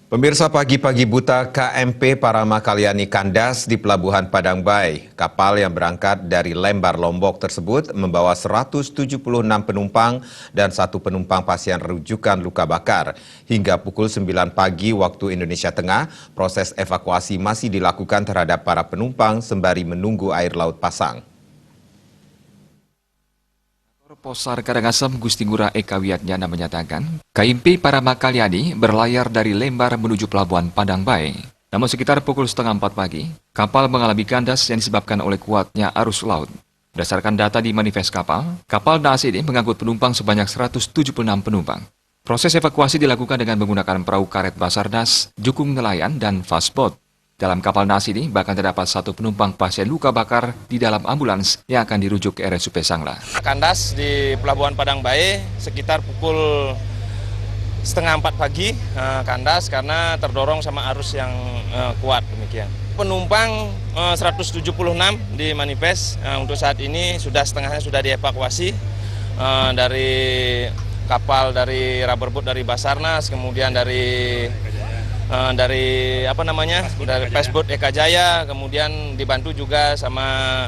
Pemirsa, pagi-pagi buta KMP Parama Kalyani kandas di Pelabuhan Padang Bay. Kapal yang berangkat dari Lembar, Lombok tersebut membawa 176 penumpang dan 1 penumpang pasien rujukan luka bakar. Hingga pukul 9 pagi waktu Indonesia Tengah, proses evakuasi masih dilakukan terhadap para penumpang sembari menunggu air laut pasang. Posar Karangasem Gusti Ngurah Eka Wiyatnyana menyatakan, KMP Parama Kalyani berlayar dari Lembar menuju Pelabuhan Padang Bay. Namun sekitar pukul setengah 4 pagi, kapal mengalami kandas yang disebabkan oleh kuatnya arus laut. Berdasarkan data di manifest kapal naas ini mengangkut penumpang sebanyak 176 penumpang. Proses evakuasi dilakukan dengan menggunakan perahu karet Basarnas, jukung nelayan, dan fastboat. Dalam kapal naas ini bahkan terdapat 1 penumpang pasien luka bakar di dalam ambulans yang akan dirujuk ke RSUP Sangla. Kandas di Pelabuhan Padang Bay sekitar pukul setengah 4 pagi, kandas karena terdorong sama arus yang kuat demikian. Penumpang 176 di manifest, untuk saat ini setengahnya sudah dievakuasi dari kapal dari rubberboat dari Basarnas, kemudian dari fastboat Eka Jaya, kemudian dibantu juga sama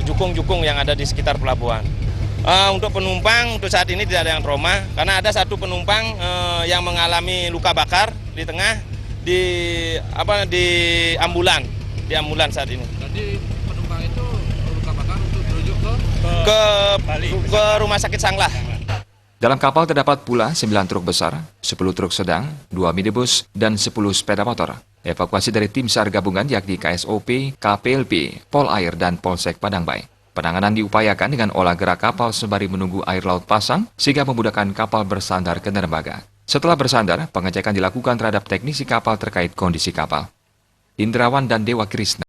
jukung-jukung yang ada di sekitar pelabuhan. Untuk penumpang untuk saat ini tidak ada yang trauma karena ada 1 penumpang yang mengalami luka bakar di tengah di ambulan saat ini. Jadi penumpang itu luka bakar untuk dirujuk ke rumah sakit Sangla. Dalam kapal terdapat pula 9 truk besar, 10 truk sedang, 2 minibus, dan 10 sepeda motor. Evakuasi dari tim SAR gabungan yakni KSOP, KPLP, Pol Air, dan Polsek Padang Bay. Penanganan diupayakan dengan olah gerak kapal sembari menunggu air laut pasang sehingga memudahkan kapal bersandar ke dermaga. Setelah bersandar, pengecekan dilakukan terhadap teknisi kapal terkait kondisi kapal. Indrawan dan Dewa Krisna.